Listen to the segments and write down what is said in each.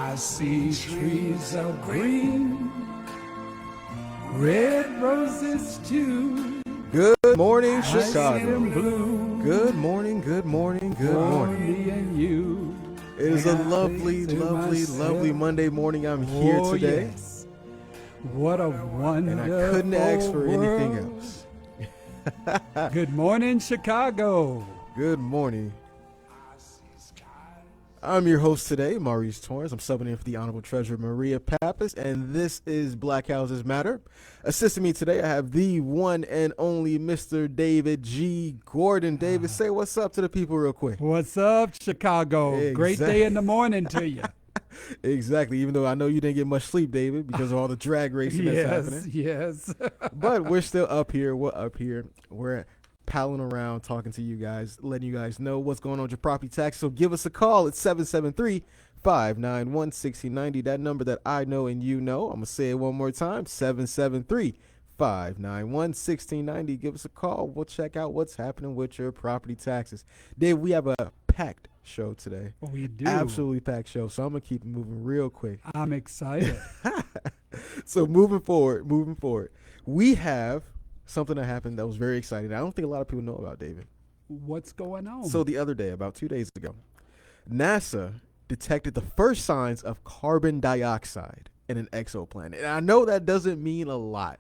I see trees of green, red roses too. Good morning, I see Chicago. them blue. Good morning, good morning, good For morning. me and you. It is a And I lovely, think to lovely, myself, lovely Monday morning. I'm here oh, today, Yes. What a wonderful and I couldn't ask for anything world. else. Good morning, Chicago. Good morning. I'm your host today, Maurice Torrance. I'm subbing in for the Honorable Treasurer Maria Pappas, and this is Black Houses Matter. Assisting me today, I have the one and only Mr. David G. Gordon. David, say what's up to the people real quick. What's up, Chicago? Great day in the morning to you. Exactly, even though I know you didn't get much sleep, David, because of all the drag racing that's happening. Yes. But we're still up here. We're up here. We're palling around, talking to you guys, letting you guys know what's going on with your property tax. So give us a call at 773-591-6090. That number that I know and you know. I'm going to say it one more time, 773-591-6090. Give us a call. We'll check out what's happening with your property taxes. Dave, we have a packed show today. We do. Absolutely packed show. So I'm going to keep it moving real quick. I'm excited. So moving forward, we have something that happened that was very exciting. I don't think a lot of people know about, David. What's going on? So the other day, about 2 days ago, NASA detected the first signs of carbon dioxide in an exoplanet. And I know that doesn't mean a lot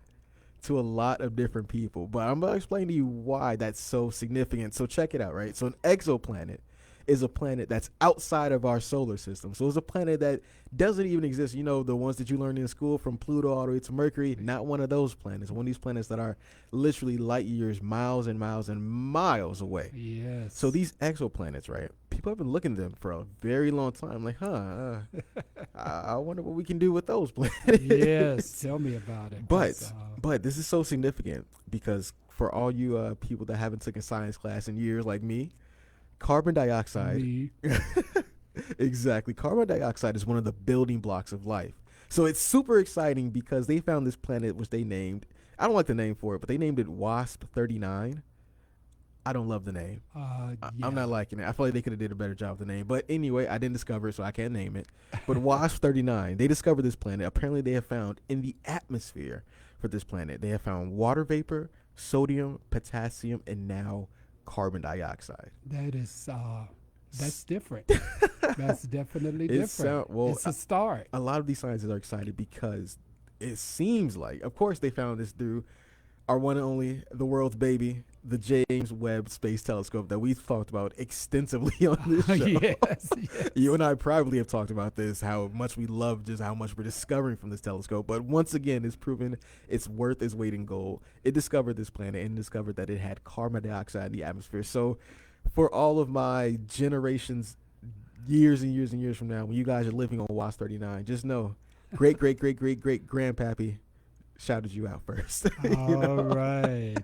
to a lot of different people, but I'm going to explain to you why that's so significant. So check it out, right? So an exoplanet is a planet that's outside of our solar system. So it's a planet that doesn't even exist. You know, the ones that you learned in school from Pluto all the way to Mercury, not one of those planets. One of these planets that are literally light years, miles and miles and miles away. Yes. So these exoplanets, right? People have been looking at them for a very long time. Like, I wonder what we can do with those planets. Yes, tell me about it. But this is so significant because for all you people that haven't taken science class in years like me, carbon dioxide, exactly. Carbon dioxide is one of the building blocks of life. So it's super exciting because they found this planet, which they named, I don't like the name for it, but they named it WASP 39. I don't love the name. I'm not liking it. I feel like they could have did a better job with the name. But anyway, I didn't discover it, so I can't name it. But WASP 39, they discovered this planet. Apparently, they have found in the atmosphere for this planet, they have found water vapor, sodium, potassium, and now carbon dioxide. That is, that's different. That's definitely different. It's a start. A lot of these scientists are excited because it seems like, of course, they found this through our one and only, the world's baby, the James Webb Space Telescope that we've talked about extensively on this show. Yes. You and I probably have talked about this, how much we love just how much we're discovering from this telescope. But once again, it's proven it's worth its weight in gold. It discovered this planet and discovered that it had carbon dioxide in the atmosphere. So for all of my generations, years and years and years from now, when you guys are living on WASP 39, just know, great grandpappy shouted you out first. All right.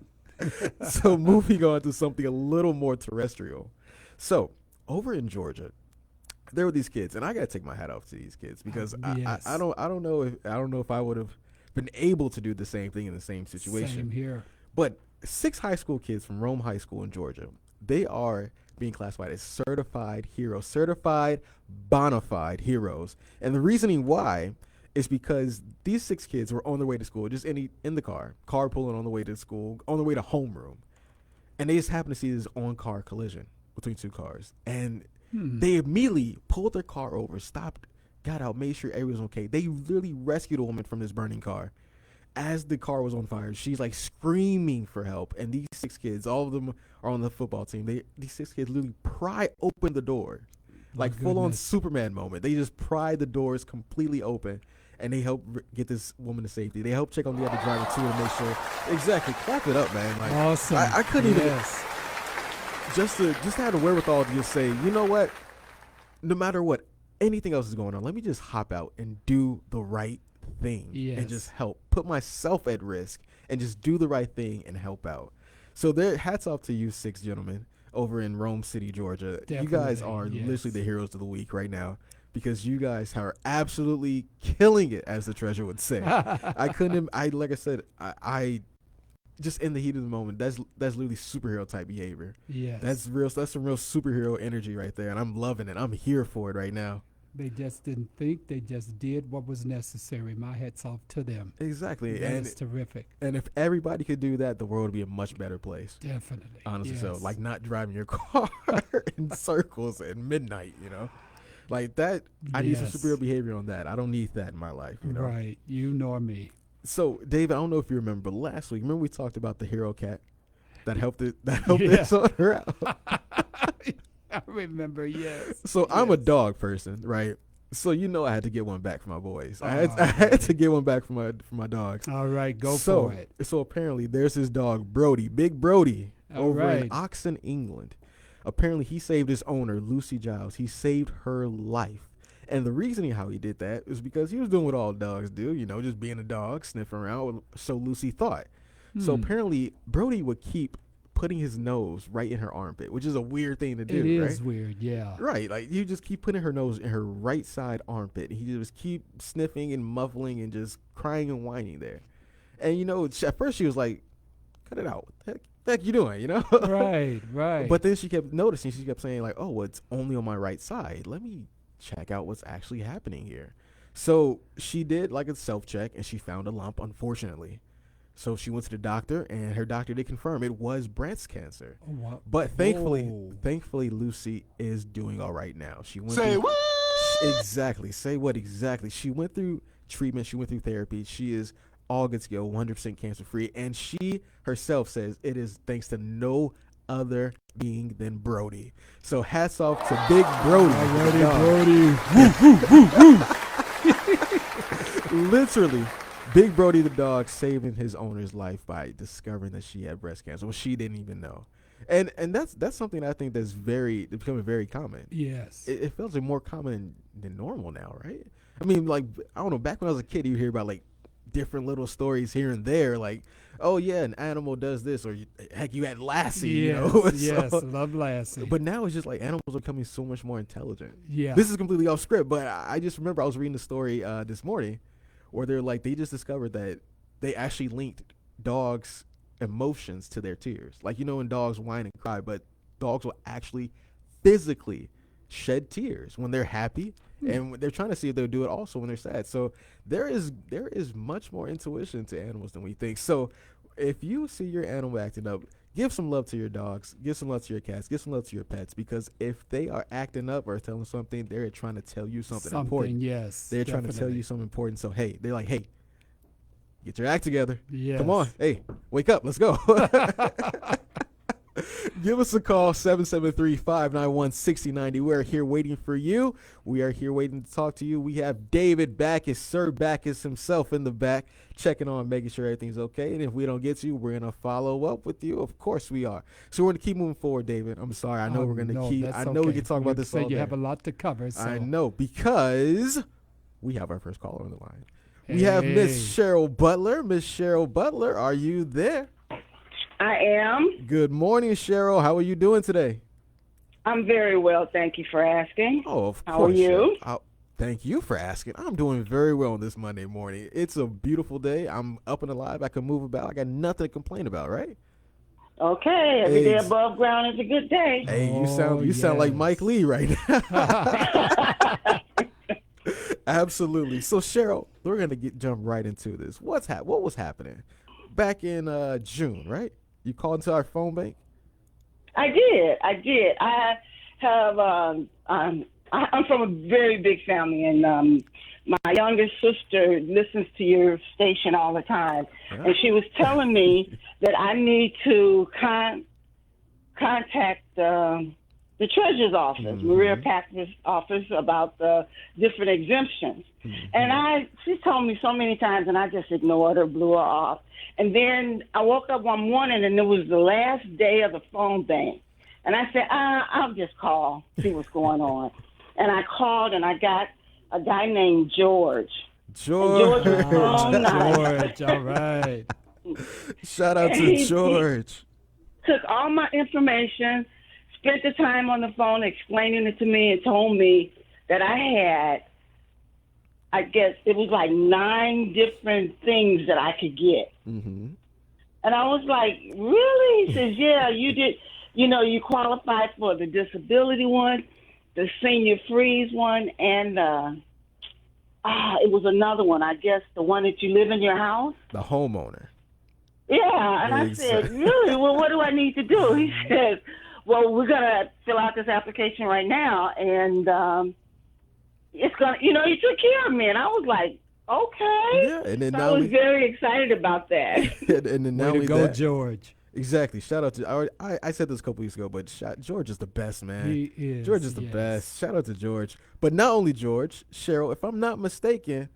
So moving on to something a little more terrestrial. So over in Georgia, there were these kids, and I gotta take my hat off to these kids because Yes. I don't know if I would have been able to do the same thing in the same situation. Same here. But 6 high school kids from Rome High School in Georgia, they are being classified as certified heroes, certified bona fide heroes. And the reasoning why is because these 6 kids were on their way to school, just in the carpooling on the way to school, on the way to homeroom. And they just happened to see this on-car collision between 2 cars. And they immediately pulled their car over, stopped, got out, made sure everyone was okay. They literally rescued a woman from this burning car. As the car was on fire, she's like screaming for help. And these 6 kids, all of them are on the football team. These 6 kids literally pry open the door. Like full-on Superman moment. They just pry the doors completely open. And they help get this woman to safety. They help check on the other driver too to make sure. Exactly, clap it up, man. Like, awesome. I couldn't even just have the wherewithal to just say, you know what? No matter what anything else is going on, let me just hop out and do the right thing and just help. Put myself at risk and just do the right thing and help out. So there, hats off to you 6 gentlemen over in Rome City, Georgia. Definitely, you guys are literally the heroes of the week right now. Because you guys are absolutely killing it, as the treasurer would say. Like I said, I just in the heat of the moment, that's literally superhero type behavior. Yes. That's some real superhero energy right there, and I'm loving it. I'm here for it right now. They just didn't think. They just did what was necessary. My hat's off to them. Exactly. That is terrific. And if everybody could do that, the world would be a much better place. Definitely. Honestly, yes. so like not driving your car in circles at midnight, like that. I need some superior behavior on that. I don't need that in my life. Right. You nor me. So, David, I don't know if you remember last week. Remember we talked about the hero cat that helped this owner out. I remember, yes. So I'm a dog person, right? So I had to get one back for my boys. I had to get one back for my dogs. All right, for it. So apparently there's this dog, Brody, Big Brody, over in Oxon, England. Apparently he saved his owner, Lucy Giles. He saved her life. And the reasoning how he did that is because he was doing what all dogs do, just being a dog, sniffing around, so Lucy thought. So apparently Brody would keep putting his nose right in her armpit, which is a weird thing to do. It is weird, yeah. Right, like you just keep putting her nose in her right side armpit. He just keep sniffing and muffling and just crying and whining there. And at first she was like, "Cut it out! What the heck you doing?" Right. But then she kept noticing. She kept saying like, "Oh, well, it's only on my right side. Let me check out what's actually happening here." So she did like a self check, and she found a lump, unfortunately. So she went to the doctor, and her doctor did confirm it was breast cancer. Oh, wow. But thankfully, Lucy is doing all right now. She went Say through, what? Exactly. Say what exactly? She went through treatment. She went through therapy. She is all good to go, 100% cancer free. And she herself says it is thanks to no other being than Brody. So hats off to Big Brody. Brody. Literally. Big Brody the dog saving his owner's life by discovering that she had breast cancer. Well, she didn't even know. And that's something I think that's becoming very common. Yes. It feels like more common than normal now, right? I mean, like, I don't know, back when I was a kid, you hear about like different little stories here and there, like, oh yeah, an animal does this, or heck, you had Lassie, Yes, love Lassie. But now it's just like animals are becoming so much more intelligent. Yeah. This is completely off script, but I just remember I was reading the story this morning where they just discovered that they actually linked dogs' emotions to their tears. Like, when dogs whine and cry, but dogs will actually physically shed tears when they're happy, and they're trying to see if they'll do it also when they're sad. So there is much more intuition to animals than we think. So if you see your animal acting up, give some love to your dogs, give some love to your cats, give some love to your pets, because if they are acting up or telling something, they're trying to tell you something important. Yes, they're trying to tell you something important. So they're like, hey, get your act together. Yes. Come on, hey, wake up, let's go. Give us a call, 773-591-6090. We're here waiting for you. We are here waiting to talk to you. We have David Backus, Sir Backus himself in the back, checking on, making sure everything's okay. And if we don't get to you, we're going to follow up with you. Of course we are. So we're going to keep moving forward, David. I'm sorry. I know we're going to keep. I know we can talk about this all day. You have a lot to cover. So. I know, because we have our first caller on the line. We have Miss Cheryl Butler. Miss Cheryl Butler, are you there? I am. Good morning, Cheryl. How are you doing today? I'm very well, thank you for asking. Oh, of course. How are you? Thank you for asking. I'm doing very well this Monday morning. It's a beautiful day. I'm up and alive. I can move about. I got nothing to complain about, right? Okay, every day above ground is a good day. Hey, you sound like Mike Lee right now. Absolutely. So, Cheryl, we're gonna jump right into this. What was happening back in June, right? You called into our phone bank? I did. I have, I'm from a very big family, and my youngest sister listens to your station all the time. Yeah. And she was telling me that I need to contact the treasurer's office, Maria Packard's office, about the different exemptions. And she told me so many times, and I just ignored her, blew her off. And then I woke up one morning, and it was the last day of the phone bank. And I said, I'll just call, see what's going on. And I called, and I got a guy named George. George was so nice. George, all right. Shout out to George. Took all my information, spent the time on the phone explaining it to me, and told me that I had, I guess it was like 9 different things that I could get. Mm-hmm. And I was like, really? He says, yeah, you did. You qualified for the disability one. the Senior Freeze one, and it was another one. I guess the one that you live in your house. The homeowner. Yeah, and I said, really? Well, what do I need to do? He says, well, we're gonna fill out this application right now, and it's gonna, he took care of me, and I was like, okay. Yeah, and then so I was very excited about that. and then now way to go, George. Exactly. Shout out to I said this a couple weeks ago, but George is the best, man. He is. George is the best. Shout out to George. But not only George, Cheryl, if I'm not mistaken,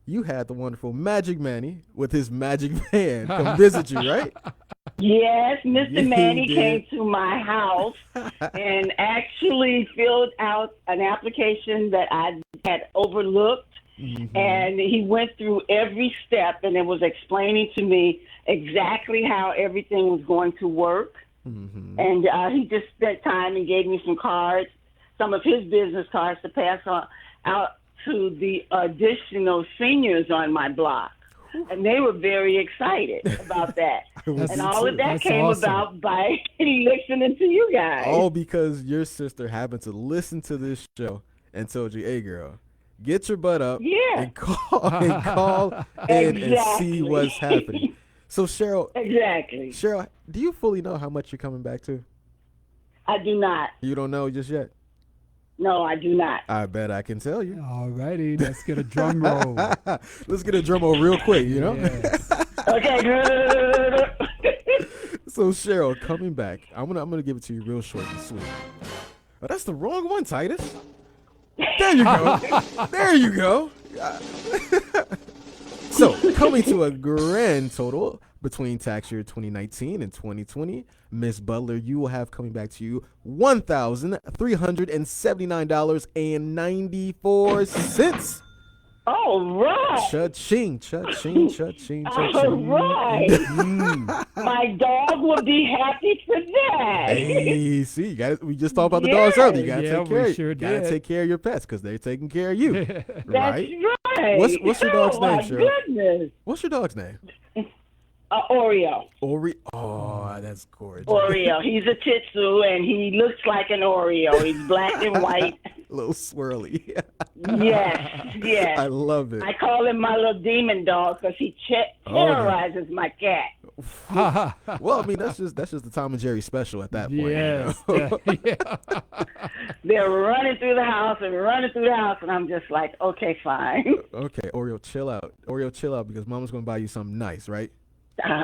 you had the wonderful Magic Manny with his magic van come visit you, right? Yes, Mr. Manny came to my house and actually filled out an application that I had overlooked. Mm-hmm. And he went through every step and it was explaining to me exactly how everything was going to work. Mm-hmm. And he just spent time and gave me some cards, some of his business cards to pass out to the additional seniors on my block. And they were very excited about that. And all of that came about by listening to you guys. All because your sister happened to listen to this show and told you, hey, girl, get your butt up and call and see what's happening. So, Cheryl. Exactly. Cheryl, do you fully know how much you're coming back to? I do not. You don't know just yet? No, I do not. I bet I can tell you. All righty, let's get a drum roll. Let's get a drum roll real quick, Yes. Okay, good. So, Cheryl, coming back, I'm gonna give it to you real short and sweet. Oh, that's the wrong one, Titus. There you go. There you go. So, coming to a grand total between tax year 2019 and 2020, Miss Butler, you will have coming back to you $1,379.94. All right. Cha-ching, cha-ching, cha-ching, cha-ching. All right. My dog will be happy for that. Hey, see, we just talked about the dogs earlier. You gotta take care of your pets because they're taking care of you. That's right. What's your dog's name, Cheryl? Goodness. What's your dog's name? Oreo. Oh, that's gorgeous. Oreo. He's a Shih Tzu, and he looks like an Oreo. He's black and white. A little swirly. Yes. I love it. I call him my little demon dog because he terrorizes my cat. Well, I mean, that's just the Tom and Jerry special at that point. Yes. They're running through the house, and I'm just like, okay, fine. Okay, Oreo, chill out. Because Mama's going to buy you something nice, right?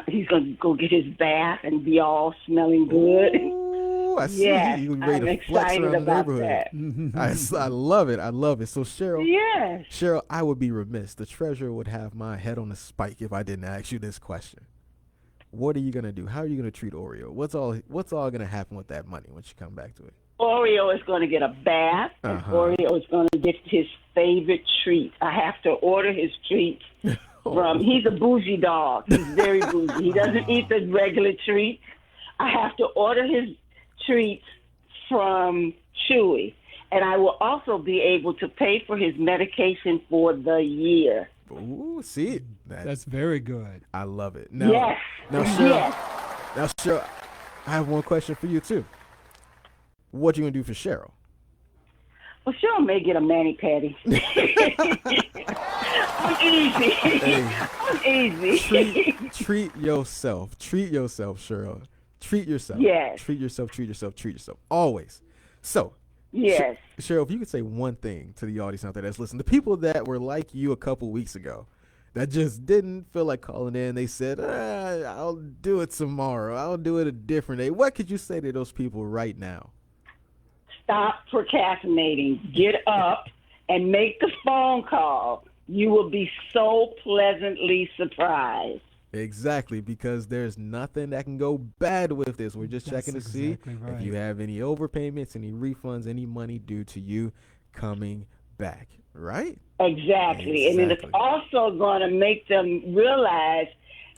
He's going to go get his bath and be all smelling good. Ooh, I see. Yes, You're ready to flex around the neighborhood. I love it. So, Cheryl, I would be remiss. The treasurer would have my head on a spike if I didn't ask you this question. What are you going to do? How are you going to treat Oreo? What's all going to happen with that money when you come back to it? Oreo is going to get a bath, and Oreo is going to get his favorite treat. I have to order his treats. He's a bougie dog. He's very bougie. He doesn't eat the regular treats. I have to order his treats from Chewy, and I will also be able to pay for his medication for the year. Ooh, see, that's very good. I love it. Now, Cheryl, I have one question for you too. What you gonna do for Cheryl? Well, Cheryl may get a mani-pedi. I'm easy. Treat yourself, Cheryl. Treat yourself. Yes. Treat yourself. Always. So, yes. Cheryl, if you could say one thing to the audience out there that's listening, the people that were like you a couple weeks ago, that just didn't feel like calling in, they said, I'll do it tomorrow. I'll do it a different day. What could you say to those people right now? Stop procrastinating. Get up and make the phone call. You will be so pleasantly surprised. Exactly, because there's nothing that can go bad with this. We're just checking to see if you have any overpayments, any refunds, any money due to you coming back, right? Exactly. And it's also going to make them realize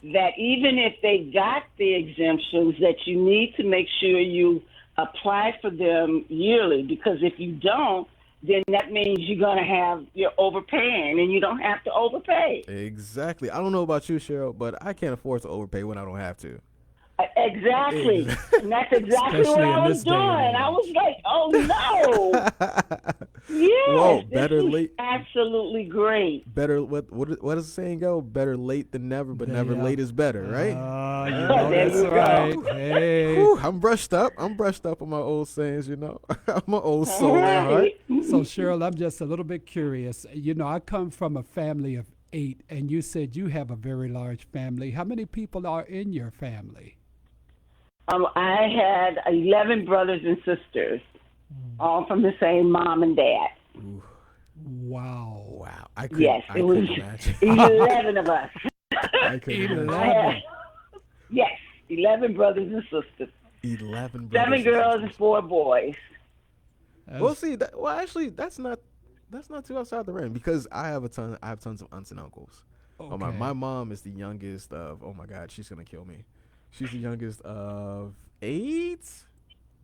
that even if they got the exemptions, that you need to make sure you apply for them yearly, because if you don't, then that means you're overpaying, and you don't have to overpay. Exactly. I don't know about you, Cheryl, but I can't afford to overpay when I don't have to. Exactly. And that's exactly what I was doing. I was like, oh no. Yes, whoa, better this late. Absolutely great. Better what does the saying go? Better late than never, but never late is better, right? You know that's right. Hey. Whew, I'm brushed up. I'm brushed up on my old sayings, you know. I'm an old soul at heart. So Cheryl, I'm just a little bit curious. You know, I come from a family of 8, and you said you have a very large family. How many people are in your family? I had 11 brothers and sisters, all from the same mom and dad. Ooh. Wow. Wow. Yes, it was imagine. 11 of us. I couldn't imagine. 11. Yes, 11 brothers and sisters. 11 brothers. 7 girls and 4 boys. Well, see, actually, that's not too outside the realm because I have tons of aunts and uncles. Okay. Oh, my mom is the youngest of. Oh my God, she's gonna kill me. She's the youngest of 8,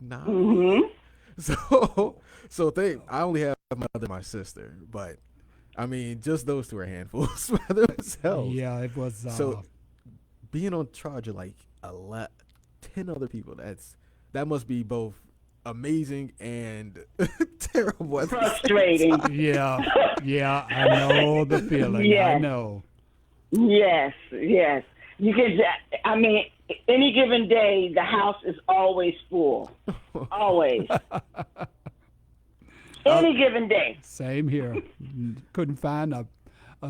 9. Mm-hmm. So I only have my mother and my sister, but I mean, just those 2 are handfuls by themselves. Yeah, it was. So being on charge of like 10 other people, that must be both amazing and terrible. Frustrating. Yeah, I know the feeling. Yes. I know. Yes. You can. I mean, any given day, the house is always full. Always. Any given day. Same here. Couldn't find a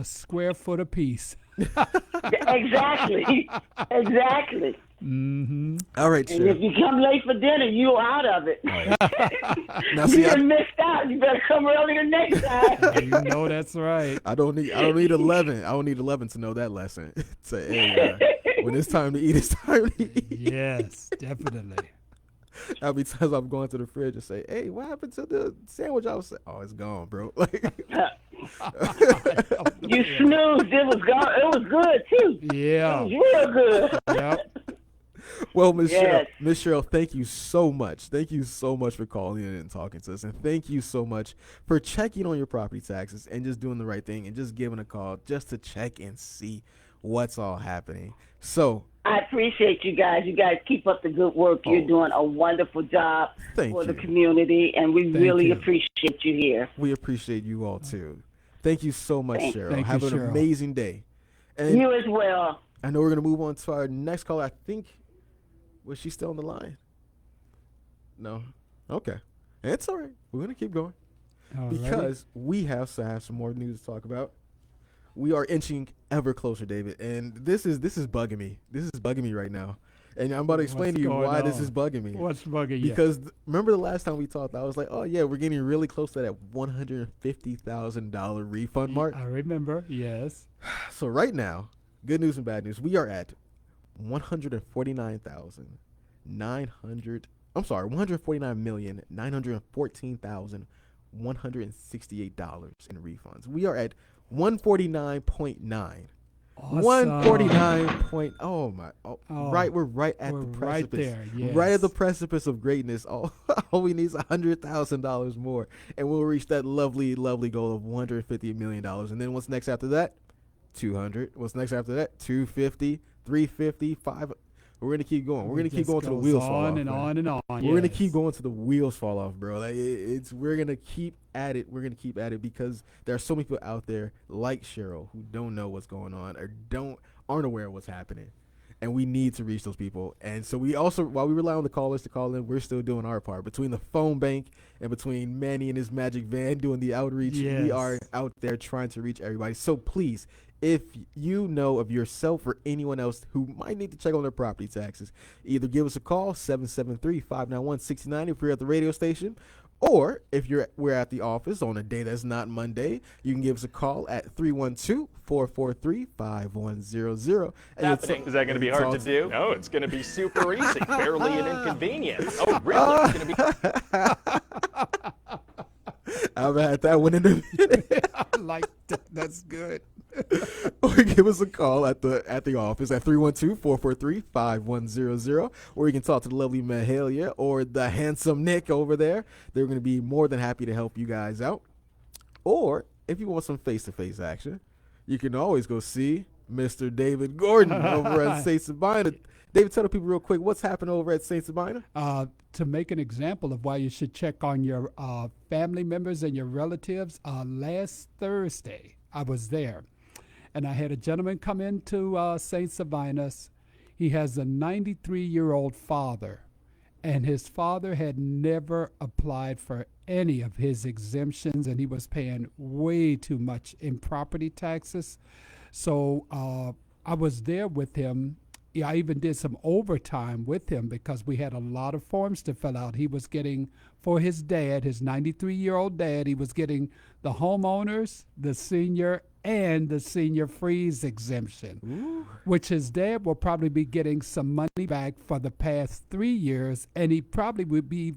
square foot apiece. Exactly. Mm-hmm. All right, And sure. if you come late for dinner, you're out of it. Now, see, you missed out. You better come earlier next time. You know that's right. I don't need 11. I don't need 11 to know that lesson. Say, hey, when it's time to eat, it's time to eat. Yes, definitely. How many times I'm going to the fridge and say, hey, what happened to the sandwich? I was saying, oh, it's gone, bro. Like, you snoozed. It was gone. It was good too. Yeah. It was real good. Yep. well, Miss Yes. Cheryl, thank you so much. Thank you so much for calling in and talking to us. And thank you so much for checking on your property taxes and just doing the right thing and just giving a call just to check and see what's all happening. So I appreciate you guys. You guys keep up the good work. You're doing a wonderful job for the community, and we really appreciate you here. We appreciate you all, too. Thank you so much, Cheryl. Have an amazing day. And you as well. I know we're going to move on to our next caller. I think, was she still on the line? No? Okay. It's all right. We're going to keep going. Because we have some more news to talk about. We are inching ever closer, David, and this is bugging me. This is bugging me right now, and I'm about to explain to you why this is bugging me. What's bugging you? Because remember the last time we talked, I was like, oh yeah, we're getting really close to that $150,000 refund mark. I remember, yes. So right now, good news and bad news, we are at $149,914,168 in refunds. We are at 149.9. Awesome. 149. Right, we're right at the precipice. Right there, yes. Right at the precipice of greatness. All we need is $100,000 more, and we'll reach that lovely, lovely goal of $150 million. And then what's next after that? 200. What's next after that? 250, 350, 500. We're gonna keep going. We're gonna keep going till the wheels fall off. On and on and on. We're gonna keep going till the wheels fall off, bro. Like we're gonna keep at it. We're gonna keep at it because there are so many people out there like Cheryl who don't know what's going on or aren't aware of what's happening, and we need to reach those people. And so we also, while we rely on the callers to call in, we're still doing our part between the phone bank and between Manny and his magic van doing the outreach. Yes. We are out there trying to reach everybody. So please, if you know of yourself or anyone else who might need to check on their property taxes, either give us a call, 773-591-6090 if you're at the radio station, or if we're at the office on a day that's not Monday, you can give us a call at 312-443-5100. Happening. Is that going to be hard to do? No, it's going to be super easy. Barely an inconvenience. Oh, really? It's going to be... I've had that one in a minute. I like that. That's good. Or give us a call at the office at 312-443-5100, or you can talk to the lovely Mahalia or the handsome Nick over there. They're going to be more than happy to help you guys out. Or if you want some face-to-face action, you can always go see Mr. David Gordon over at St. Sabina. David, tell the people real quick what's happening over at St. Sabina. To make an example of why you should check on your family members and your relatives, last Thursday I was there, and I had a gentleman come into St. Sabina's. He has a 93-year-old father, and his father had never applied for any of his exemptions, and he was paying way too much in property taxes. So I was there with him. Yeah, I even did some overtime with him because we had a lot of forms to fill out. He was getting, for his dad, his 93-year-old dad, he was getting the homeowners, the senior, and the senior freeze exemption, which his dad will probably be getting some money back for the past 3 years, and he probably would be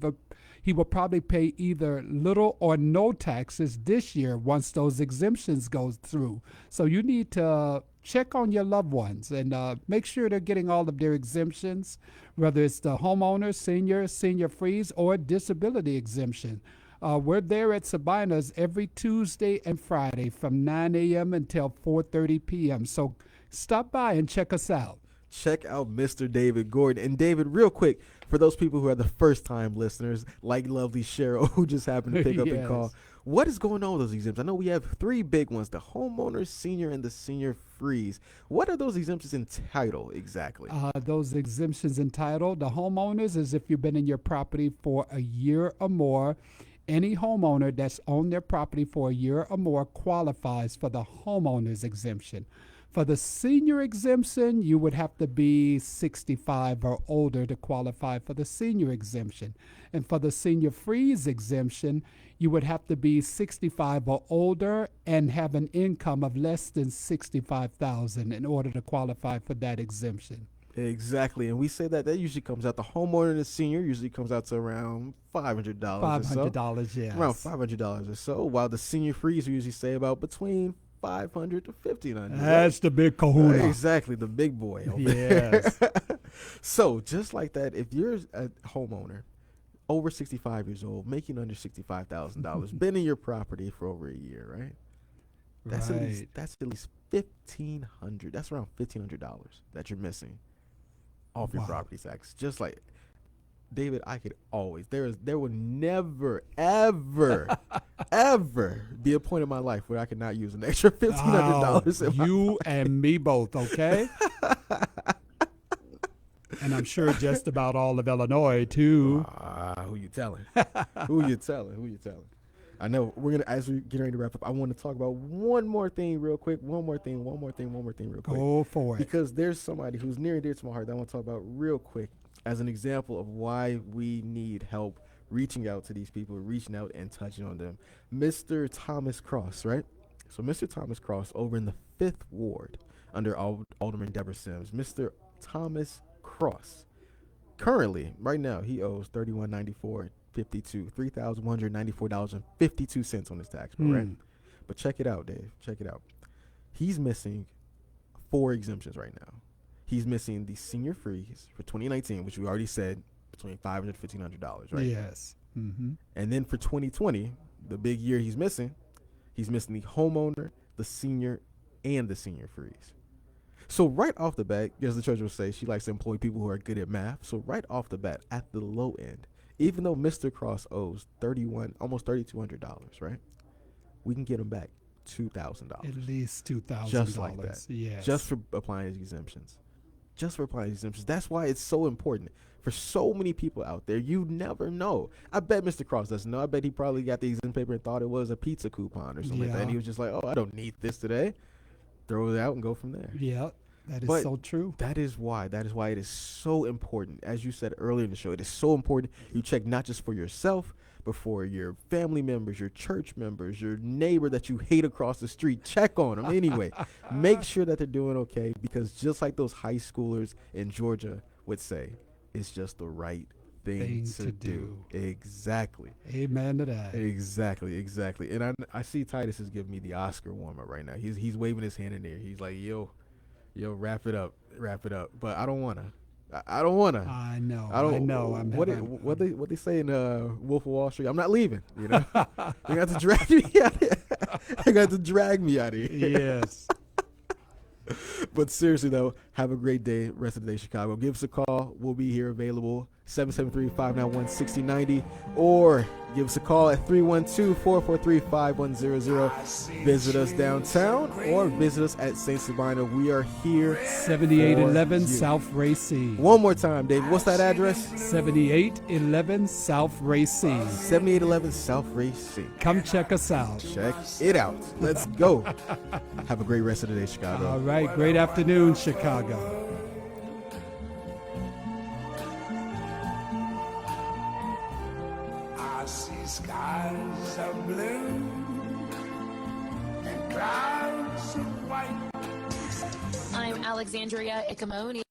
he will probably pay either little or no taxes this year once those exemptions go through. So you need to check on your loved ones and make sure they're getting all of their exemptions, whether it's the homeowner, senior freeze, or disability exemption. We're there at Sabina's every Tuesday and Friday from 9 a.m. until 4:30 p.m. So stop by and check us out. Check out Mr. David Gordon. And David, real quick, for those people who are the first-time listeners, like lovely Cheryl, who just happened to pick up and call, what is going on with those exemptions? I know we have 3 big ones, the homeowner, senior, and the senior freeze. What are those exemptions entitled exactly? Those exemptions entitled, the homeowners is if you've been in your property for a year or more. Any homeowner that's owned their property for a year or more qualifies for the homeowner's exemption. For the senior exemption, you would have to be 65 or older to qualify for the senior exemption. And for the senior freeze exemption, you would have to be 65 or older and have an income of less than $65,000 in order to qualify for that exemption. Exactly, and we say that usually comes out, the homeowner and the senior usually comes out to around $500 or so. $500, yes. Around $500 or so, while the senior freeze we usually say about between $500 to $1,500. That's the big kahuna. Exactly, the big boy. Yes. So just like that, if you're a homeowner over 65 years old, making under $65,000, been in your property for over a year, right? That's at least $1,500. That's around $1,500 that you're missing off your property tax. Just like David, I could always there will never ever ever be a point in my life where I could not use an extra $1,500. You and me both, okay? And I'm sure just about all of Illinois too. Who you telling? Who you telling? I know we're gonna, as we get ready to wrap up, I want to talk about one more thing real quick. One more thing real quick. Go for it. Because there's somebody who's near and dear to my heart that I want to talk about real quick as an example of why we need help reaching out to these people, reaching out and touching on them. Mr. Thomas Cross, right? So Mr. Thomas Cross over in the 5th Ward under Alderman Deborah Sims. Mr. Thomas Cross, currently, right now, he owes $3,194.52 on his tax bill, right? But check it out, Dave. Check it out. He's missing 4 exemptions right now. He's missing the senior freeze for 2019, which we already said between $500 and $1,500, right? Yes. Mm-hmm. And then for 2020, the big year he's missing the homeowner, the senior, and the senior freeze. So right off the bat, as the treasurer will say, she likes to employ people who are good at math. So right off the bat, at the low end, even though Mr. Cross owes almost $3,200, right? We can get him back $2,000. At least $2,000. Just like that. Yes. Just for applying his exemptions. That's why it's so important for so many people out there. You never know. I bet Mr. Cross doesn't know. I bet he probably got the exempt paper and thought it was a pizza coupon or something like that. And he was just like, oh, I don't need this today. Throw it out and go from there. Yeah, that is But so true. That is why it is so important. As you said earlier in the show, it is so important you check not just for yourself, but for your family members, your church members, your neighbor that you hate across the street. Check on them anyway. Make sure that they're doing okay, because just like those high schoolers in Georgia would say, it's just the right thing to do. Exactly. Amen to that. Exactly. And I see Titus is giving me the Oscar warm up right now. He's waving his hand in there. He's like, yo, wrap it up. But I don't wanna. I know. I know. What they say in Wolf of Wall Street? I'm not leaving. You know, they got to drag me out of here. They got to drag me out of here. Yes. But seriously, though, have a great day. Rest of the day, Chicago. Give us a call. We'll be here available 773-591-6090. Or give us a call at 312-443-5100. Visit us downtown or visit us at St. Sabina. We are here. 7811 South Racine. One more time, David. What's that address? 7811 South Racine. 7811 South Racine. Come check us out. Check it out. Let's go. Have a great rest of the day, Chicago. All right. Great afternoon, Chicago. I see skies of blue and clouds of white. I'm Alexandria Ikamoni.